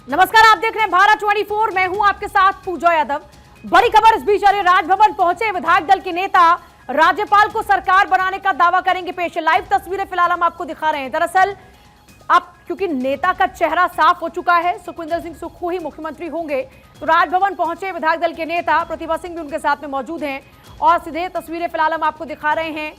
नमस्कार, आप देख रहे हैं भारत 24। मैं हूं आपके साथ पूजा यादव। बड़ी खबर इस बीच आ रही है। राजभवन पहुंचे विधायक दल के नेता राज्यपाल को सरकार बनाने का दावा करेंगे पेश। लाइव तस्वीरें फिलहाल हम आपको दिखा रहे हैं। दरअसल अब क्योंकि नेता का चेहरा साफ हो चुका है, सुखविंदर सिंह सुक्खू ही मुख्यमंत्री होंगे, तो राजभवन पहुंचे विधायक दल के नेता प्रतिभा सिंह भी उनके साथ में मौजूद हैं और सीधे तस्वीरें फिलहाल हम आपको दिखा रहे हैं।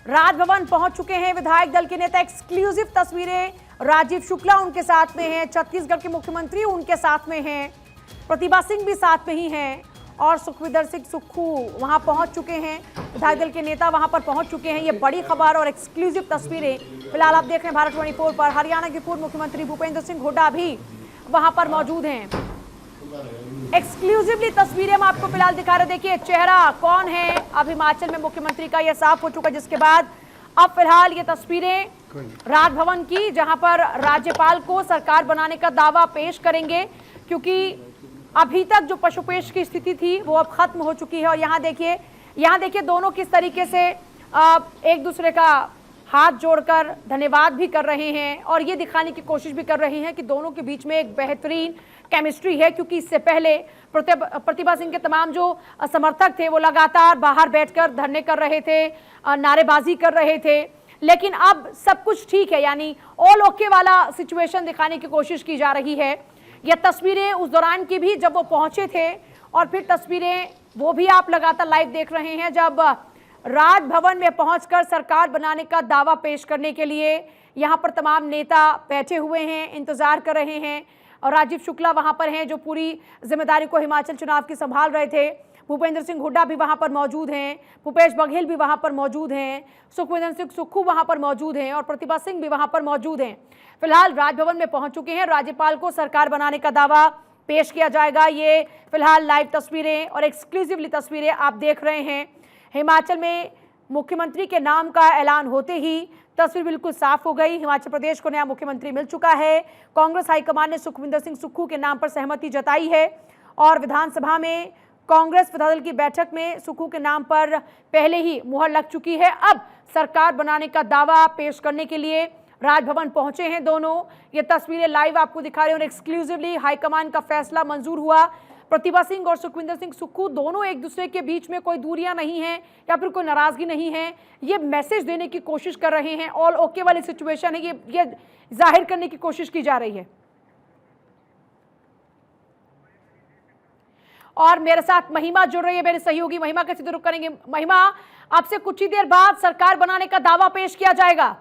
राजभवन पहुंच चुके हैं विधायक दल के नेता। एक्सक्लूसिव तस्वीरें, राजीव शुक्ला उनके साथ में हैं, छत्तीसगढ़ के मुख्यमंत्री उनके साथ में हैं, प्रतिभा सिंह भी साथ में ही हैं और सुखविंदर सिंह सुक्खू वहां पहुंच चुके हैं। विधायक दल के नेता वहां पर पहुंच चुके हैं। ये बड़ी खबर और एक्सक्लूसिव तस्वीरें फिलहाल आप देख रहे हैं भारत 24 पर। हरियाणा के पूर्व मुख्यमंत्री भूपेंद्र सिंह हुड्डा भी वहां पर मौजूद हैं। एक्सक्लूसिवली तस्वीरें हम आपको फिलहाल दिखा रहे। देखिए चेहरा कौन है, अब हिमाचल में मुख्यमंत्री का यह साफ हो चुका, जिसके बाद अब फिलहाल ये तस्वीरें राजभवन की, जहां पर राज्यपाल को सरकार बनाने का दावा पेश करेंगे, क्योंकि अभी तक जो पशुपेश की स्थिति थी वो अब खत्म हो चुकी है। और यहाँ देखिए दोनों किस तरीके से एक दूसरे का हाथ जोड़कर धन्यवाद भी कर रहे हैं और ये दिखाने की कोशिश भी कर रहे हैं कि दोनों के बीच में एक बेहतरीन केमिस्ट्री है। क्योंकि इससे पहले प्रतिभा सिंह के तमाम जो समर्थक थे वो लगातार बाहर बैठकर धरने कर रहे थे, नारेबाजी कर रहे थे, लेकिन अब सब कुछ ठीक है, यानी ऑल ओके वाला सिचुएशन दिखाने की कोशिश की जा रही है। ये तस्वीरें उस दौरान की भी जब वो पहुंचे थे और फिर तस्वीरें वो भी आप लगातार लाइव देख रहे हैं जब राजभवन में पहुंचकर सरकार बनाने का दावा पेश करने के लिए यहां पर तमाम नेता बैठे हुए हैं, इंतजार कर रहे हैं। और राजीव शुक्ला वहां पर हैं जो पूरी जिम्मेदारी को हिमाचल चुनाव की संभाल रहे थे। भूपेंद्र सिंह हुड्डा भी वहां पर मौजूद हैं, भूपेश बघेल भी वहां पर मौजूद हैं, सुखविंदर सिंह सुक्खू वहां पर मौजूद हैं और प्रतिभा सिंह भी वहां पर मौजूद हैं। फिलहाल राजभवन में पहुंच चुके हैं। राज्यपाल को सरकार बनाने का दावा पेश किया जाएगा। ये फिलहाल लाइव तस्वीरें और एक्सक्लूसिवली तस्वीरें आप देख रहे हैं। हिमाचल में मुख्यमंत्री के नाम का ऐलान होते ही तस्वीर बिल्कुल साफ हो गई। हिमाचल प्रदेश को नया मुख्यमंत्री मिल चुका है। कांग्रेस हाईकमान ने सुखविंदर सिंह सुक्खू के नाम पर सहमति जताई है और विधानसभा में कांग्रेस विधायक दल की बैठक में सुक्खू के नाम पर पहले ही मुहर लग चुकी है। अब सरकार बनाने का दावा पेश करने के लिए राजभवन पहुंचे हैं दोनों। ये तस्वीरें लाइव आपको दिखा रहे हैं और एक्सक्लूसिवली हाईकमान का फैसला मंजूर हुआ। प्रतिभा सिंह और सुखविंदर सिंह सुक्खू दोनों एक दूसरे के बीच में कोई दूरियां नहीं है या फिर कोई नाराजगी नहीं है। ये मैसेज देने की कोशिश कर रहे हैं, ऑल ओके वाली सिचुएशन है, ये जाहिर करने की कोशिश की जा रही है। और मेरे साथ महिमा जुड़ रही है, मेरे सहयोगी। महिमा के सीधे रुख करेंगे। महिमा, आपसे कुछ ही देर बाद सरकार बनाने का दावा पेश किया जाएगा।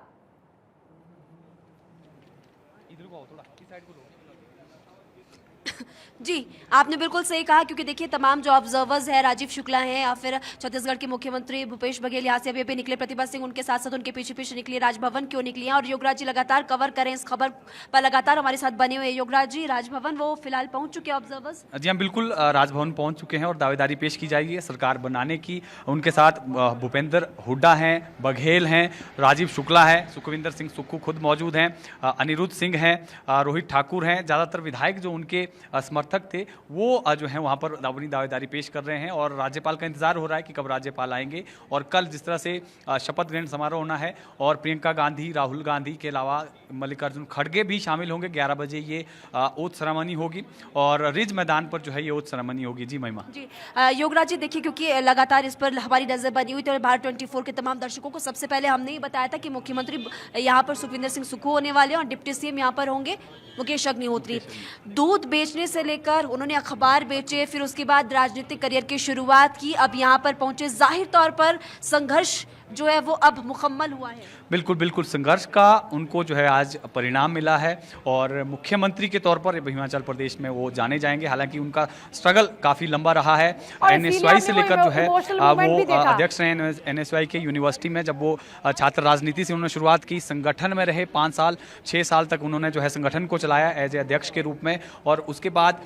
जी, आपने बिल्कुल सही कहा, क्योंकि देखिए तमाम जो ऑब्जर्वर्स हैं, राजीव शुक्ला हैं या फिर छत्तीसगढ़ के मुख्यमंत्री भूपेश बघेल यहाँ से अभी निकले, प्रतिभा सिंह उनके साथ साथ उनके पीछे पीछे निकली, राजभवन क्यों निकली हैं। और योगराज जी लगातार कवर करें इस खबर पर, लगातार हमारे साथ बने हुए। योगराज जी, राजभवन वो फिलहाल पहुंच चुके हैं ऑब्जर्वर्स? जी हाँ, बिल्कुल राजभवन पहुंच चुके हैं और दावेदारी पेश की जाएगी सरकार बनाने की। उनके साथ भूपेंद्र हुड्डा हैं, बघेल हैं, राजीव शुक्ला है, सुखविंदर सिंह सुक्खू खुद मौजूद हैं, अनिरुद्ध सिंह हैं, रोहित ठाकुर हैं। ज़्यादातर विधायक जो उनके समर्थक थे वो जो है वहाँ पर अपनी दावेदारी पेश कर रहे हैं और राज्यपाल का इंतजार हो रहा है कि कब राज्यपाल आएंगे। और कल जिस तरह से शपथ ग्रहण समारोह होना है और प्रियंका गांधी, राहुल गांधी के अलावा मल्लिकार्जुन खड़गे भी शामिल होंगे। 11 बजे ये ओथ सेरेमनी होगी और रिज मैदान पर जो है ये ओथ सेरेमनी होगी। जी महिमा। जी योगराज जी, देखिए क्योंकि लगातार इस पर हमारी नजर बनी हुई थी, भारत 24 के तमाम दर्शकों को सबसे पहले हमने ही बताया था कि मुख्यमंत्री यहाँ पर सुखविंदर सिंह सुक्खू होने वाले हैं और डिप्टी सीएम यहाँ पर होंगे मुकेश अग्निहोत्री। दूध बेचने से लेकर उन्होंने अखबार बेचे, फिर उसके बाद राजनीतिक करियर की शुरुआत की, अब यहाँ पर पहुंचे। जाहिर तौर पर संघर्ष जो है वो अब मुकम्मल हुआ है। बिल्कुल बिल्कुल, संघर्ष का उनको जो है आज परिणाम मिला है और मुख्यमंत्री के तौर पर हिमाचल प्रदेश में वो जाने जाएंगे। हालांकि उनका स्ट्रगल काफ़ी लंबा रहा है। एनएसवाई से लेकर जो है वो अध्यक्ष रहे एनएसवाई के यूनिवर्सिटी में, जब वो छात्र राजनीति से उन्होंने शुरुआत की, संगठन में रहे 5 साल 6 साल तक उन्होंने जो है संगठन को चलाया एज ए अध्यक्ष के रूप में और उसके उसके बाद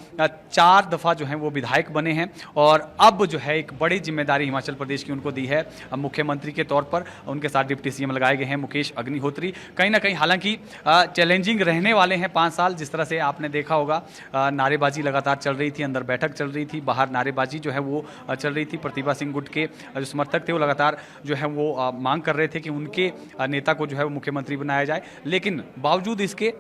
4 दफ़ा जो है वो विधायक बने हैं और अब जो है एक बड़ी जिम्मेदारी हिमाचल प्रदेश की उनको दी है मुख्यमंत्री के तौर पर। उनके साथ डिप्टी सीएम लगाए गए हैं मुकेश अग्निहोत्री। कहीं ना कहीं हालांकि चैलेंजिंग रहने वाले हैं 5 साल। जिस तरह से आपने देखा होगा नारेबाजी लगातार चल रही थी, अंदर बैठक चल रही थी, बाहर नारेबाजी जो है वो चल रही थी। प्रतिभा सिंह गुट के जो समर्थक थे वो लगातार जो है वो मांग कर रहे थे कि उनके नेता को जो है वो मुख्यमंत्री बनाया जाए। लेकिन बावजूद इसके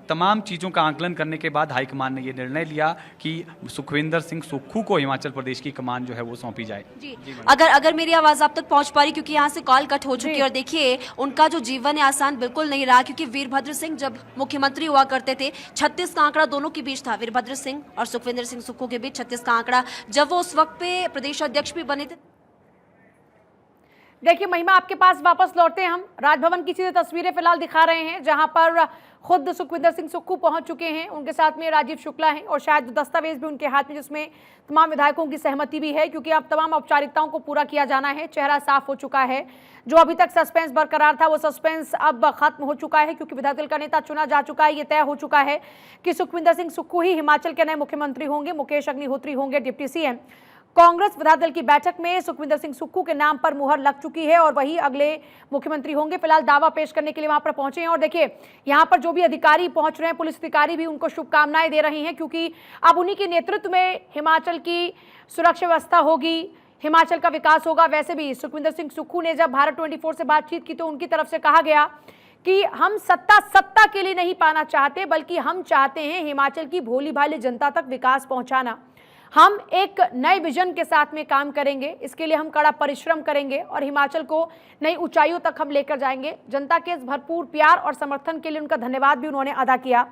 तमाम चीज़ों का आंकलन करने के बाद हाईकमान ने ये निर्णय लिया कि सुखविंदर सिंह सुक्खू को हिमाचल प्रदेश की कमान जो है वो सौंपी जाए। जी, अगर मेरी आवाज आप तक पहुंच पा रही, क्योंकि यहाँ से कॉल कट हो चुकी है और देखिए उनका जो जीवन है आसान बिल्कुल नहीं रहा, क्योंकि वीरभद्र सिंह जब मुख्यमंत्री हुआ करते थे 36 का आंकड़ा दोनों के बीच था, वीरभद्र सिंह और सुखविंदर सिंह सुक्खू के बीच 36 का आंकड़ा, जब वो उस वक्त पे प्रदेश अध्यक्ष भी बने थे। देखिए महिमा, आपके पास वापस लौटते हैं हम। राजभवन की सीधे तस्वीरें फिलहाल दिखा रहे हैं जहां पर खुद सुखविंदर सिंह सुक्खू पहुंच चुके हैं। उनके साथ में राजीव शुक्ला हैं और शायद दस्तावेज भी उनके हाथ में, जिसमें तमाम विधायकों की सहमति भी है, क्योंकि अब तमाम औपचारिकताओं को पूरा किया जाना है। चेहरा साफ हो चुका है। जो अभी तक सस्पेंस बरकरार था वो सस्पेंस अब खत्म हो चुका है, क्योंकि विधायक दल का नेता चुना जा चुका है। ये तय हो चुका है कि सुखविंदर सिंह सुक्खू ही हिमाचल के नए मुख्यमंत्री होंगे। मुकेश अग्निहोत्री होंगे डिप्टी सीएम। कांग्रेस विधायक दल की बैठक में सुखविंदर सिंह सुक्खू के नाम पर मुहर लग चुकी है और वही अगले मुख्यमंत्री होंगे। फिलहाल दावा पेश करने के लिए वहां पर पहुंचे हैं और देखिए यहां पर जो भी अधिकारी पहुंच रहे हैं, पुलिस अधिकारी भी उनको शुभकामनाएं दे रही हैं, क्योंकि अब उन्हीं के नेतृत्व में हिमाचल की सुरक्षा व्यवस्था होगी, हिमाचल का विकास होगा। वैसे भी सुखविंदर सिंह सुक्खू ने जब भारत 24 से बातचीत की तो उनकी तरफ से कहा गया कि हम सत्ता के लिए नहीं पाना चाहते, बल्कि हम चाहते हैं हिमाचल की भोली भाली जनता तक विकास पहुंचाना। हम एक नए विजन के साथ में काम करेंगे, इसके लिए हम कड़ा परिश्रम करेंगे और हिमाचल को नई ऊंचाइयों तक हम लेकर जाएंगे। जनता के इस भरपूर प्यार और समर्थन के लिए उनका धन्यवाद भी उन्होंने अदा किया।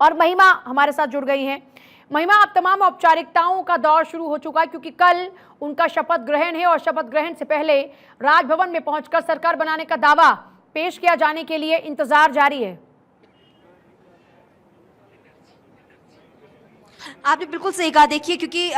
और महिमा हमारे साथ जुड़ गई हैं। महिमा, अब तमाम औपचारिकताओं का दौर शुरू हो चुका है, क्योंकि कल उनका शपथ ग्रहण है और शपथ ग्रहण से पहले राजभवन में पहुंचकर सरकार बनाने का दावा पेश किया जाने के लिए इंतजार जारी है। आपने बिल्कुल सही कहा। देखिए, क्योंकि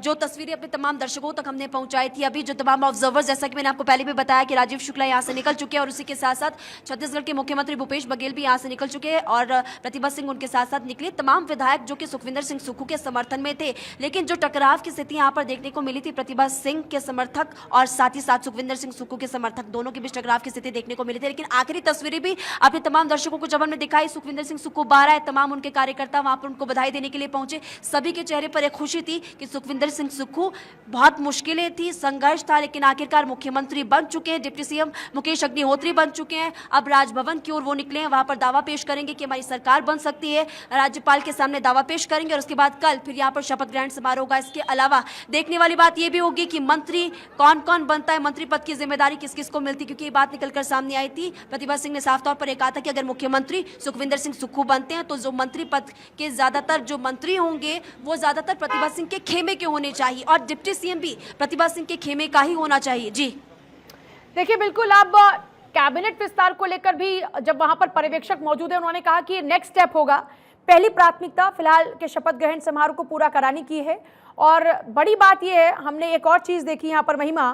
जो तस्वीरें अपने तमाम दर्शकों तक हमने पहुंचाई थी, अभी जो तमाम ऑब्जर्वर्स, जैसा कि मैंने आपको पहले भी बताया कि राजीव शुक्ला यहां से निकल चुके हैं और उसी के साथ साथ छत्तीसगढ़ के मुख्यमंत्री भूपेश बघेल भी यहां से निकल चुके हैं और प्रतिभा सिंह उनके साथ साथ निकले। तमाम विधायक जो कि सुखविंदर सिंह सुक्खू के समर्थन में थे, लेकिन जो टकराव की स्थिति यहाँ पर देखने को मिली थी, प्रतिभा सिंह के समर्थक और साथ ही साथ सुखविंदर सिंह सुक्खू के समर्थक दोनों के बीच टकराव की स्थिति देखने को मिली थी। लेकिन आखिरी तस्वीरें भी अपने तमाम दर्शकों को जब हमने दिखाई, सुखविंदर सिंह सुक्खू बाहर आए, तमाम उनके कार्यकर्ता वहां पर उनको बधाई देने के लिए पहुंचे। सभी के चेहरे पर एक खुशी थी कि सुखविंदर सिंह सुक्खू, बहुत मुश्किलें थी, संघर्ष था, लेकिन आखिरकार मुख्यमंत्री बन चुके हैं। डिप्टी सीएम मुकेश अग्निहोत्री बन चुके हैं। अब राजभवन की ओर वो निकले हैं, वहां पर दावा पेश करेंगे कि हमारी सरकार बन सकती है। राज्यपाल के सामने दावा पेश करेंगे और उसके बाद कल फिर यहाँ पर शपथ ग्रहण समारोह होगा। इसके अलावा देखने वाली बात यह भी होगी कि मंत्री कौन कौन बनता है, मंत्री पद की जिम्मेदारी किस किस को मिलती, क्योंकि ये बात निकलकर सामने आई थी। प्रतिभा सिंह ने साफ तौर पर यह कहा था कि अगर मुख्यमंत्री सुखविंदर सिंह सुक्खू बनते हैं तो जो मंत्री पद के ज्यादातर जो मंत्री होंगे वो ज्यादातर प्रतिभा सिंह के खेमे के होने चाहिए और डिप्टी सीएम भी प्रतिभा सिंह के खेमे का ही होना चाहिए। जी देखिए, बिल्कुल अब कैबिनेट विस्तार को लेकर भी जब वहां पर पर्यवेक्षक मौजूद है, उन्होंने कहा कि नेक्स्ट स्टेप होगा। पहली प्राथमिकता फिलहाल के शपथ ग्रहण समारोह को पूरा कराने की है। और बड़ी बात यह है, हमने एक और चीज देखी यहाँ पर महिमा,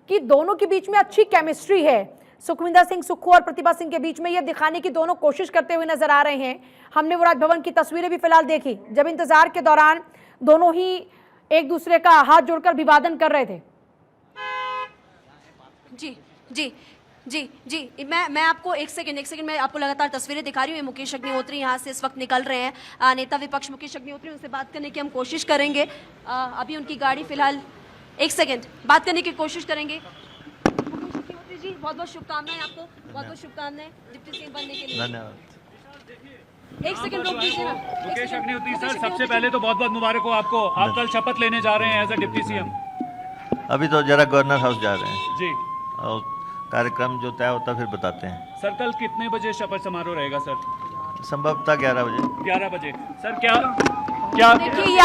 कि दोनों के बीच में अच्छी केमिस्ट्री है। सुखविंदर सिंह सुक्खू और प्रतिभा सिंह के बीच में यह दिखाने की दोनों कोशिश करते हुए नजर आ रहे हैं। हमने वो राजभवन की तस्वीरें भी फिलहाल देखी, जब इंतजार के दौरान दोनों ही एक दूसरे का हाथ जोड़कर अभिवादन कर रहे थे। जी जी जी जी मैं आपको एक सेकंड मैं आपको लगातार तस्वीरें दिखा रही हूँ। मुकेश अग्निहोत्री यहाँ से इस वक्त निकल रहे हैं, नेता विपक्ष मुकेश अग्निहोत्री, उनसे बात करने की हम कोशिश करेंगे। अभी उनकी गाड़ी फिलहाल, एक सेकंड, बात करने की कोशिश करेंगे। मुकेश अग्निहोत्री जी, बहुत बहुत शुभकामनाएं आपको, बहुत बहुत शुभकामनाएं डिप्टी सीएम बनने के लिए। धन्यवाद। एक सेकंड रोक दीजिए ना। मुकेश अग्निहोत्री सर, सबसे पहले तो बहुत बहुत मुबारक हो आपको। आप कल शपथ लेने जा रहे हैं एज ए डिप्टी सीएम। अभी तो जरा गवर्नर हाउस जा रहे हैं जी, और कार्यक्रम जो तय होता फिर बताते हैं। सर कल कितने बजे शपथ समारोह रहेगा सर? संभवतः 11 बजे। 11 बजे। सर क्या देखिए, ये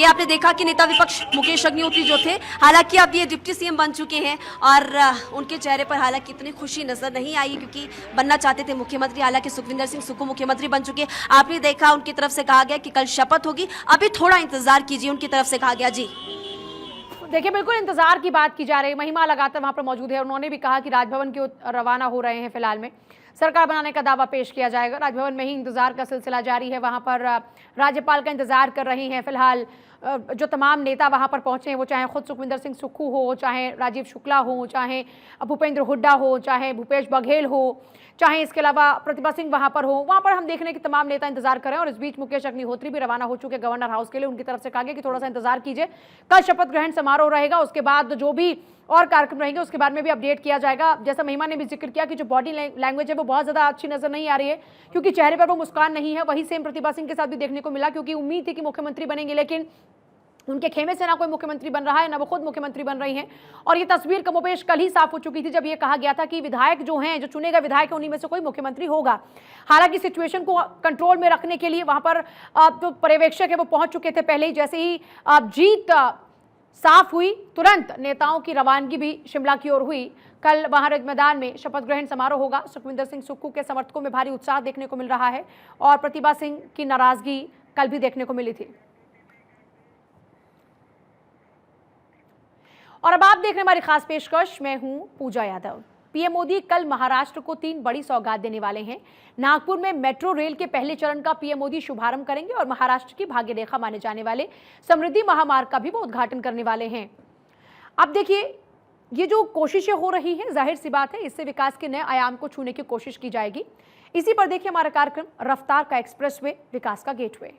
आपने देखा कि नेता विपक्ष मुकेश अग्निहोत्री जो थे, हालांकि अब ये डिप्टी सीएम बन चुके हैं और उनके चेहरे पर हालांकि इतनी खुशी नजर नहीं आई, क्योंकि बनना चाहते थे मुख्यमंत्री। हालांकि सुखविंदर सिंह सुक्खू मुख्यमंत्री बन चुके हैं। आपने देखा उनकी तरफ से कहा गया कि कल शपथ होगी, अभी थोड़ा इंतजार कीजिए, उनकी तरफ से कहा गया। जी देखिए, बिल्कुल इंतजार की बात की जा रही है। महिमा लगातार वहां पर मौजूद है, उन्होंने भी कहा कि राजभवन की ओर रवाना हो रहे हैं। फिलहाल में सरकार बनाने का दावा पेश किया जाएगा। राजभवन में ही इंतजार का सिलसिला जारी है, वहां पर राज्यपाल का इंतजार कर रही हैं। फिलहाल जो तमाम नेता वहां पर पहुंचे हैं, वो चाहे खुद सुखविंदर सिंह सुक्खू हो, चाहे राजीव शुक्ला हो, चाहे भूपेंद्र हुड्डा हो, चाहे भूपेश बघेल हो, चाहे इसके अलावा प्रतिभा सिंह वहां पर हो, वहां पर हम देख रहे हैं कि तमाम नेता इंतजार कर रहे हैं। और इस बीच मुकेश अग्निहोत्री भी रवाना हो चुके गवर्नर हाउस के लिए। उनकी तरफ से कहा गया कि थोड़ा सा इंतजार कीजिए, कल शपथ ग्रहण समारोह रहेगा, उसके बाद जो भी और कार्यक्रम रहेंगे उसके बारे में भी अपडेट किया जाएगा। जैसा महिमा ने भी जिक्र किया कि जो बॉडी लैंग्वेज है वो बहुत ज्यादा अच्छी नजर नहीं आ रही है, क्योंकि चेहरे पर वो मुस्कान नहीं है। वही सेम प्रतिभा सिंह के साथ भी देखने को मिला, क्योंकि उम्मीद थी कि मुख्यमंत्री बनेंगे, लेकिन उनके खेमे से ना कोई मुख्यमंत्री बन रहा है, ना वो खुद मुख्यमंत्री बन रही हैं। और ये तस्वीर कमोबेश कल ही साफ हो चुकी थी, जब ये कहा गया था कि विधायक जो हैं, जो चुने गए विधायक हैं, उन्हीं में से कोई मुख्यमंत्री होगा। हालांकि सिचुएशन को कंट्रोल में रखने के लिए वहां पर जो पर्यवेक्षक है वो पहुंच चुके थे पहले ही। जैसे ही जीत साफ हुई, तुरंत नेताओं की रवानगी भी शिमला की ओर हुई। कल वहां रिज मैदान में शपथ ग्रहण समारोह होगा। सुखविंदर सिंह सुक्खू के समर्थकों में भारी उत्साह देखने को मिल रहा है, और प्रतिभा सिंह की नाराजगी कल भी देखने को मिली थी। और अब आप देख रहे हैं हमारी खास पेशकश, मैं हूं पूजा यादव। पीएम मोदी कल महाराष्ट्र को 3 बड़ी सौगात देने वाले हैं। नागपुर में मेट्रो रेल के पहले चरण का पीएम मोदी शुभारंभ करेंगे, और महाराष्ट्र की भाग्य रेखा माने जाने वाले समृद्धि महामार्ग का भी वो उद्घाटन करने वाले हैं। अब देखिए, ये जो कोशिशें हो रही हैं, जाहिर सी बात है इससे विकास के नए आयाम को छूने की कोशिश की जाएगी। इसी पर देखिए हमारा कार्यक्रम रफ्तार का एक्सप्रेसवे, विकास का गेटवे।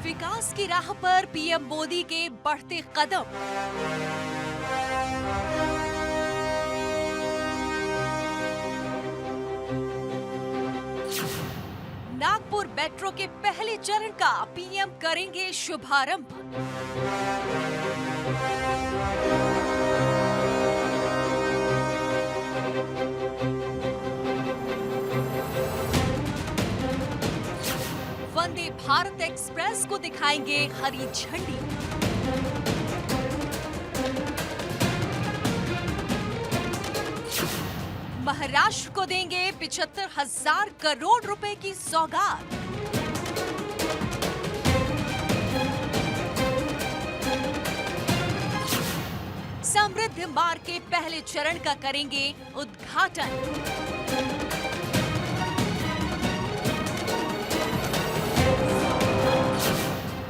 विकास की राह पर पीएम मोदी के बढ़ते कदम। नागपुर मेट्रो के पहले चरण का पीएम करेंगे शुभारंभ। वंदे भारत एक्सप्रेस को दिखाएंगे हरी झंडी। महाराष्ट्र को देंगे 75,000 करोड़ रुपए की सौगात। समृद्धि मार्ग के पहले चरण का करेंगे उद्घाटन।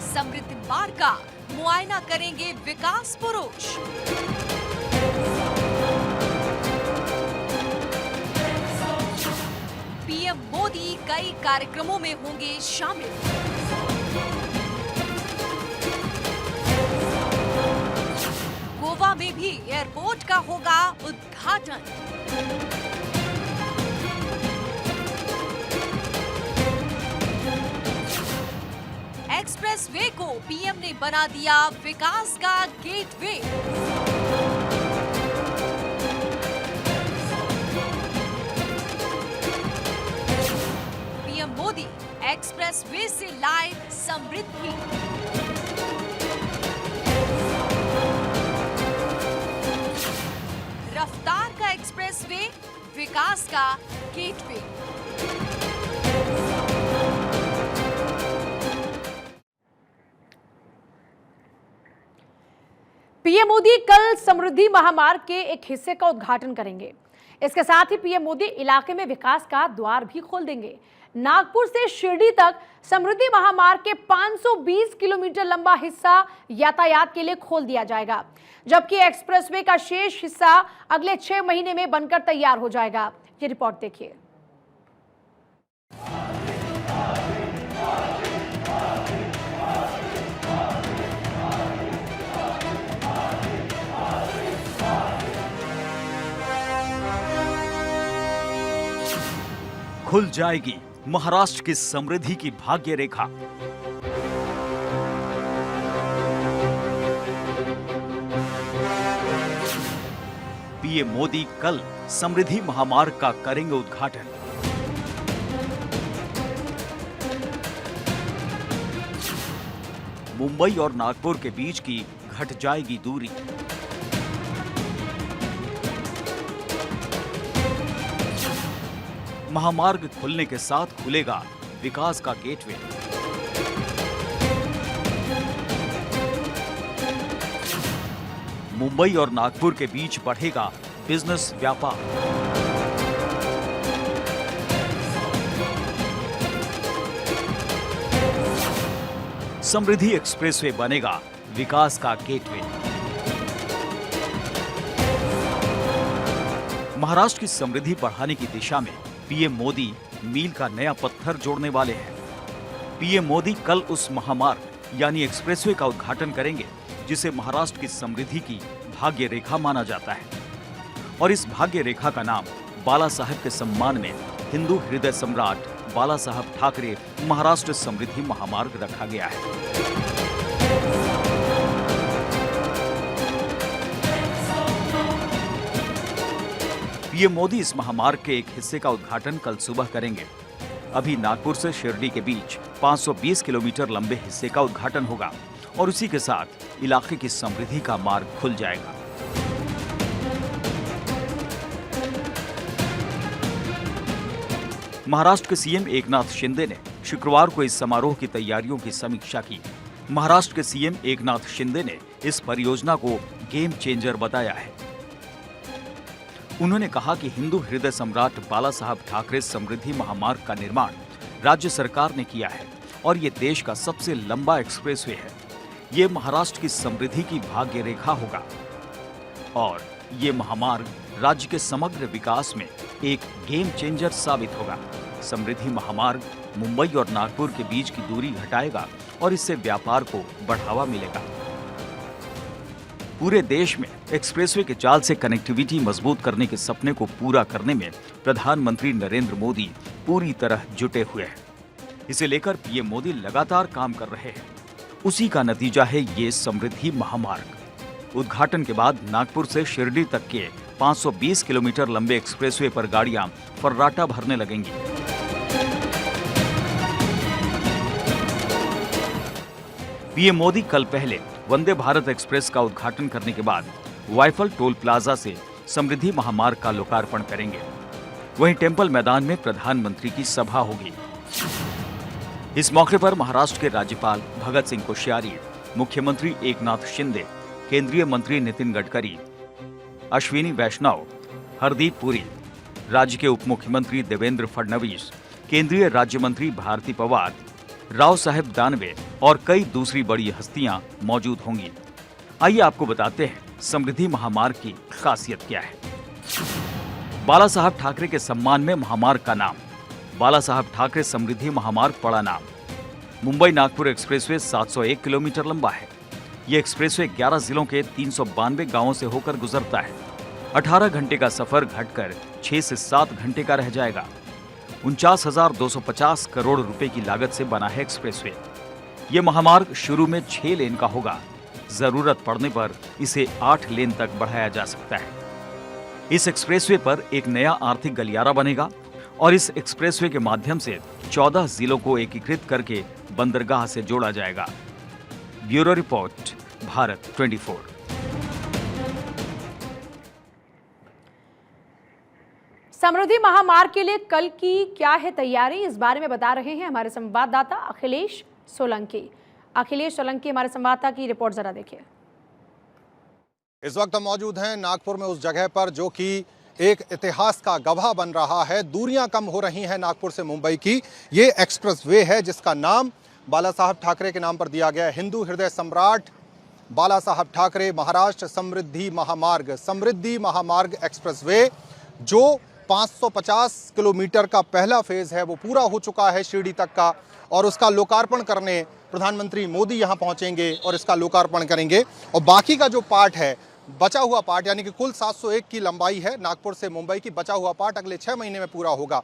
समृद्धि मार्ग का मुआयना करेंगे विकास पुरुष। पीएम मोदी कई कार्यक्रमों में होंगे शामिल। गोवा में भी एयरपोर्ट का होगा उद्घाटन। एक्सप्रेसवे को पीएम ने बना दिया विकास का गेटवे। पीएम मोदी एक्सप्रेसवे से लाए समृद्धि। रफ्तार का एक्सप्रेसवे, विकास का गेटवे। पीएम मोदी कल समृद्धि महामार्ग के एक हिस्से का उद्घाटन करेंगे। इसके साथ ही पीएम मोदी इलाके में विकास का द्वार भी खोल देंगे। नागपुर से शिरडी तक समृद्धि महामार्ग के 520 किलोमीटर लंबा हिस्सा यातायात के लिए खोल दिया जाएगा, जबकि एक्सप्रेसवे का शेष हिस्सा अगले 6 महीने में बनकर तैयार हो जाएगा। ये रिपोर्ट देखिए। खुल जाएगी महाराष्ट्र की समृद्धि की भाग्य रेखा। पीएम मोदी कल समृद्धि महामार्ग का करेंगे उद्घाटन। मुंबई और नागपुर के बीच की घट जाएगी दूरी। महामार्ग खुलने के साथ खुलेगा विकास का गेटवे। मुंबई और नागपुर के बीच बढ़ेगा बिजनेस व्यापार। समृद्धि एक्सप्रेसवे बनेगा विकास का गेटवे। महाराष्ट्र की समृद्धि बढ़ाने की दिशा में पीएम मोदी मील का नया पत्थर जोड़ने वाले हैं। पीएम मोदी कल उस महामार्ग यानी एक्सप्रेसवे का उद्घाटन करेंगे जिसे महाराष्ट्र की समृद्धि की भाग्य रेखा माना जाता है। और इस भाग्य रेखा का नाम बाला साहेब के सम्मान में हिंदू हृदय सम्राट बाला साहब ठाकरे महाराष्ट्र समृद्धि महामार्ग रखा गया है। पीएम मोदी इस महामार्ग के एक हिस्से का उद्घाटन कल सुबह करेंगे। अभी नागपुर से शिरडी के बीच 520 किलोमीटर लंबे हिस्से का उद्घाटन होगा और उसी के साथ इलाके की समृद्धि का मार्ग खुल जाएगा। महाराष्ट्र के सीएम एकनाथ शिंदे ने शुक्रवार को इस समारोह की तैयारियों की समीक्षा की। महाराष्ट्र के सीएम एकनाथ शिंदे ने इस परियोजना को गेम चेंजर बताया है। उन्होंने कहा कि हिंदू हृदय सम्राट बाला साहब ठाकरे समृद्धि महामार्ग का निर्माण राज्य सरकार ने किया है और ये देश का सबसे लंबा एक्सप्रेसवे है। ये महाराष्ट्र की समृद्धि की भाग्य रेखा होगा और ये महामार्ग राज्य के समग्र विकास में एक गेम चेंजर साबित होगा। समृद्धि महामार्ग मुंबई और नागपुर के बीच की दूरी घटाएगा और इससे व्यापार को बढ़ावा मिलेगा। पूरे देश में एक्सप्रेसवे के जाल से कनेक्टिविटी मजबूत करने के सपने को पूरा करने में प्रधानमंत्री नरेंद्र मोदी पूरी तरह जुटे हुए हैं। इसे लेकर पीएम मोदी लगातार काम कर रहे हैं। उसी का नतीजा है ये समृद्धि महामार्ग। उद्घाटन के बाद नागपुर से शिरडी तक के 520 किलोमीटर लंबे एक्सप्रेसवे पर गाड़ियां फर्राटा भरने लगेंगी। पीएम मोदी कल पहले वंदे भारत एक्सप्रेस का उद्घाटन करने के बाद वाइफल टोल प्लाजा से समृद्धि महामार्ग का लोकार्पण करेंगे। वहीं टेम्पल मैदान में प्रधानमंत्री की सभा होगी। इस मौके पर महाराष्ट्र के राज्यपाल भगत सिंह कोश्यारी, मुख्यमंत्री एकनाथ शिंदे, केंद्रीय मंत्री नितिन गडकरी, अश्विनी वैष्णव, हरदीप पुरी, राज्य के उप मुख्यमंत्री देवेंद्र फडणवीस, केंद्रीय राज्य मंत्री भारती पवार, राव साहेब दानवे और कई दूसरी बड़ी हस्तियां मौजूद होंगी। आइए आपको बताते हैं समृद्धि महामार्ग की खासियत क्या है। बाला साहब ठाकरे के सम्मान में महामार्ग का नाम बाला साहब ठाकरे समृद्धि महामार्ग पड़ा नाम। मुंबई नागपुर एक्सप्रेसवे 701 किलोमीटर लंबा है। ये एक्सप्रेसवे 11 जिलों के 392 गांवों से होकर गुजरता है। 18 घंटे का सफर घटकर 6 से 7 घंटे का रह जाएगा। 49,250 करोड़ रुपए की लागत से बना है एक्सप्रेसवे। ये महामार्ग शुरू में 6 लेन का होगा। जरूरत पड़ने पर इसे 8 लेन तक बढ़ाया जा सकता है। इस एक्सप्रेसवे पर एक नया आर्थिक गलियारा बनेगा और इस एक्सप्रेसवे के माध्यम से 14 जिलों को एकीकृत करके बंदरगाह से जोड़ा जाएगा। Bureau report, Bharat 24। समृद्धि महामार्ग के लिए कल की क्या है तैयारी, इस बारे में बता रहे हैं हमारे संवाददाता अखिलेश सोलंकी। अखिलेश सोलंकी हमारे संवाददाता की रिपोर्ट जरा देखिए। इस वक्त हम मौजूद हैं नागपुर में उस जगह पर जो कि एक इतिहास का गवाह बन रहा है। दूरियां कम हो रही हैं नागपुर से मुंबई की। ये एक्सप्रेसवे है जिसका नाम बाला साहब ठाकरे के नाम पर दिया गया है। हिंदू हृदय सम्राट बाला साहब ठाकरे महाराष्ट्र समृद्धि महामार्ग एक्सप्रेसवे, जो 550 किलोमीटर का पहला फेज है वो पूरा हो चुका है शिरडी तक का, और उसका लोकार्पण करने प्रधानमंत्री मोदी यहाँ पहुँचेंगे और इसका लोकार्पण करेंगे। और बाकी का जो पार्ट है, बचा हुआ पार्ट, यानी कि कुल 701 की लंबाई है नागपुर से मुंबई की, बचा हुआ पार्ट अगले 6 महीने में पूरा होगा।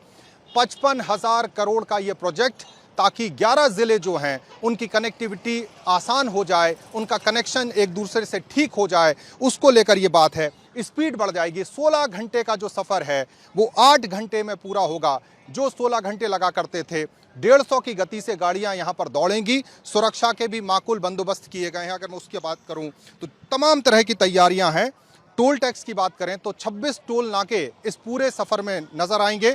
55,000 करोड़ का ये प्रोजेक्ट, ताकि 11 जिले जो हैं उनकी कनेक्टिविटी आसान हो जाए, उनका कनेक्शन एक दूसरे से ठीक हो जाए, उसको लेकर ये बात है। स्पीड बढ़ जाएगी। 16 घंटे का जो सफ़र है वो 8 घंटे में पूरा होगा। जो 16 घंटे लगा करते थे, 150 की गति से गाड़ियां यहां पर दौड़ेंगी। सुरक्षा के भी माकूल बंदोबस्त किए गए हैं। अगर मैं उसकी बात करूं तो तमाम तरह की तैयारियां हैं। टोल टैक्स की बात करें तो 26 टोल नाके इस पूरे सफ़र में नज़र आएंगे।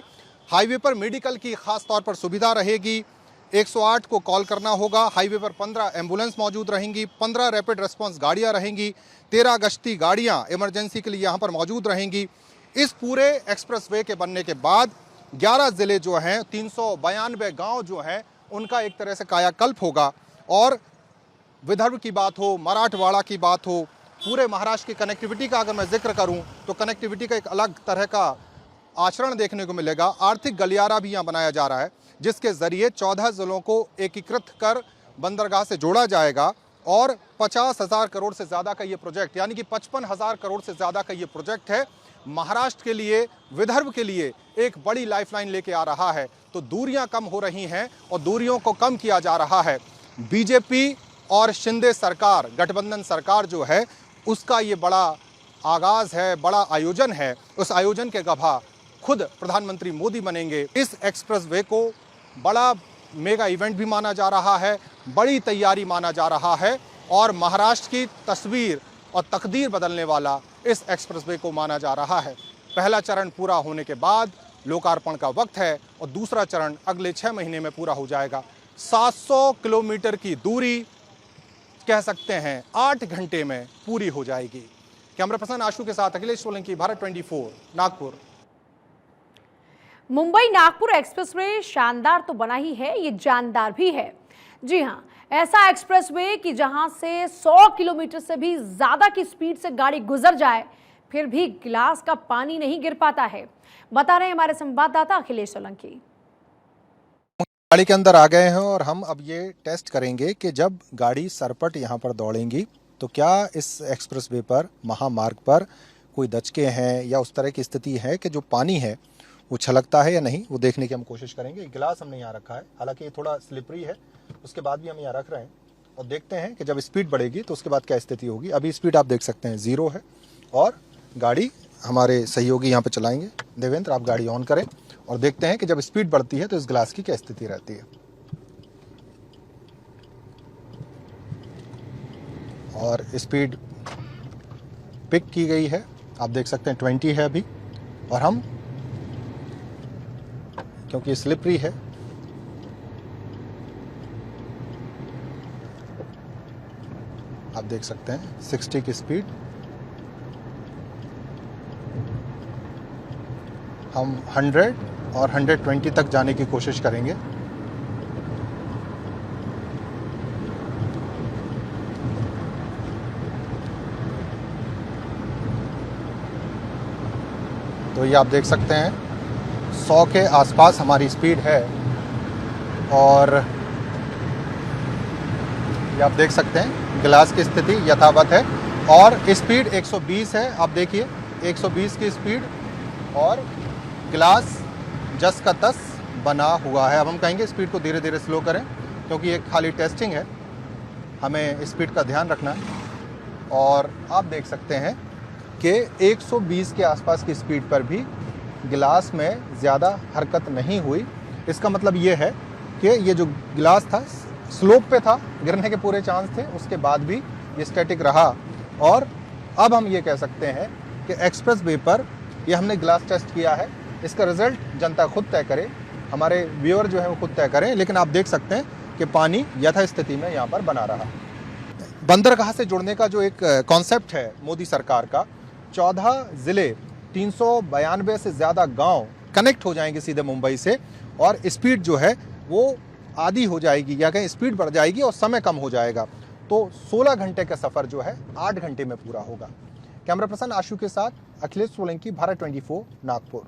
हाईवे पर मेडिकल की खास तौर पर सुविधा रहेगी। 108 को कॉल करना होगा। हाईवे पर 15 एम्बुलेंस मौजूद रहेंगी, 15 रैपिड रेस्पॉन्स गाड़ियां रहेंगी, 13 गश्ती गाड़ियां इमरजेंसी के लिए यहां पर मौजूद रहेंगी। इस पूरे एक्सप्रेसवे के बनने के बाद 11 जिले जो हैं, 392 गांव जो हैं, उनका एक तरह से कायाकल्प होगा। और विदर्भ की बात हो, मराठवाड़ा की बात हो, पूरे महाराष्ट्र की कनेक्टिविटी का अगर मैं जिक्र करूं तो कनेक्टिविटी का एक अलग तरह का आचरण देखने को मिलेगा। आर्थिक गलियारा भी यहाँ बनाया जा रहा है, जिसके जरिए 14 जिलों को एकीकृत कर बंदरगाह से जोड़ा जाएगा। और 50,000 करोड़ से ज़्यादा का ये प्रोजेक्ट, यानी कि 55,000 करोड़ से ज़्यादा का ये प्रोजेक्ट है, महाराष्ट्र के लिए, विदर्भ के लिए एक बड़ी लाइफलाइन लेके आ रहा है। तो दूरियां कम हो रही हैं और दूरियों को कम किया जा रहा है। बीजेपी और शिंदे सरकार, गठबंधन सरकार जो है, उसका ये बड़ा आगाज है, बड़ा आयोजन है। उस आयोजन के गवाह खुद प्रधानमंत्री मोदी बनेंगे। इस एक्सप्रेसवे को बड़ा मेगा इवेंट भी माना जा रहा है, बड़ी तैयारी माना जा रहा है और महाराष्ट्र की तस्वीर और तकदीर बदलने वाला इस एक्सप्रेसवे को माना जा रहा है। पहला चरण पूरा होने के बाद लोकार्पण का वक्त है और दूसरा चरण अगले 6 महीने में पूरा हो जाएगा। 700 किलोमीटर की दूरी कह सकते हैं 8 घंटे में पूरी हो जाएगी। कैमरा पर्सन आशु के साथ अखिलेश सोलंकी, भारत 24, नागपुर। मुंबई नागपुर एक्सप्रेसवे शानदार तो बना ही है, ये जानदार भी है। जी हाँ, ऐसा एक्सप्रेसवे कि जहां से 100 किलोमीटर से भी ज्यादा की स्पीड से गाड़ी गुजर जाए, फिर भी गिलास का पानी नहीं गिर पाता है, बता रहे हैं हमारे संवाददाता अखिलेश सोलंकी। गाड़ी के अंदर आ गए हैं और हम अब ये टेस्ट करेंगे कि जब गाड़ी सरपट यहाँ पर दौड़ेंगी तो क्या इस एक्सप्रेसवे पर, महामार्ग पर कोई दचके हैं या उस तरह की स्थिति है कि जो पानी है वो छलकता है या नहीं, वो देखने की हम कोशिश करेंगे। गिलास हमने यहाँ रखा है, हालांकि ये थोड़ा स्लिपरी है, उसके बाद भी हम यहाँ रख रहे हैं और देखते हैं कि जब स्पीड बढ़ेगी तो उसके बाद क्या स्थिति होगी। अभी स्पीड आप देख सकते हैं 0 है और गाड़ी हमारे सहयोगी यहाँ पे चलाएंगे। देवेंद्र, आप गाड़ी ऑन करें और देखते हैं कि जब स्पीड बढ़ती है तो इस गिलास की क्या स्थिति रहती है। और स्पीड पिक की गई है, आप देख सकते हैं 20 है अभी। और हम, क्योंकि स्लिपरी है, आप देख सकते हैं 60 की स्पीड। हम 100 और 120 तक जाने की कोशिश करेंगे। तो ये आप देख सकते हैं 100 के आसपास हमारी स्पीड है और ये आप देख सकते हैं गिलास की स्थिति यथावत है और स्पीड 120 है। आप देखिए 120 की स्पीड और गिलास जस का तस बना हुआ है। अब हम कहेंगे स्पीड को धीरे धीरे स्लो करें, क्योंकि ये खाली टेस्टिंग है, हमें स्पीड का ध्यान रखना है। और आप देख सकते हैं कि 120 के आसपास की स्पीड पर भी गिलास में ज़्यादा हरकत नहीं हुई। इसका मतलब ये है कि ये जो गिलास था स्लोप पे था, गिरने के पूरे चांस थे, उसके बाद भी ये स्टैटिक रहा। और अब हम ये कह सकते हैं कि एक्सप्रेस वे पर ये हमने गिलास टेस्ट किया है, इसका रिजल्ट जनता खुद तय करे, हमारे व्यूअर जो है वो खुद तय करें। लेकिन आप देख सकते हैं कि पानी यथास्थिति में यहाँ पर बना रहा। बंदरगाह से जुड़ने का जो एक कॉन्सेप्ट है मोदी सरकार का, 14 ज़िले, 392 से ज़्यादा गांव कनेक्ट हो जाएंगे सीधे मुंबई से और स्पीड जो है वो आधी हो जाएगी या कहीं स्पीड बढ़ जाएगी और समय कम हो जाएगा। तो 16 घंटे का सफ़र जो है 8 घंटे में पूरा होगा। कैमरा पर्सन आशु के साथ अखिलेश सोलंकी, भारत 24, नागपुर।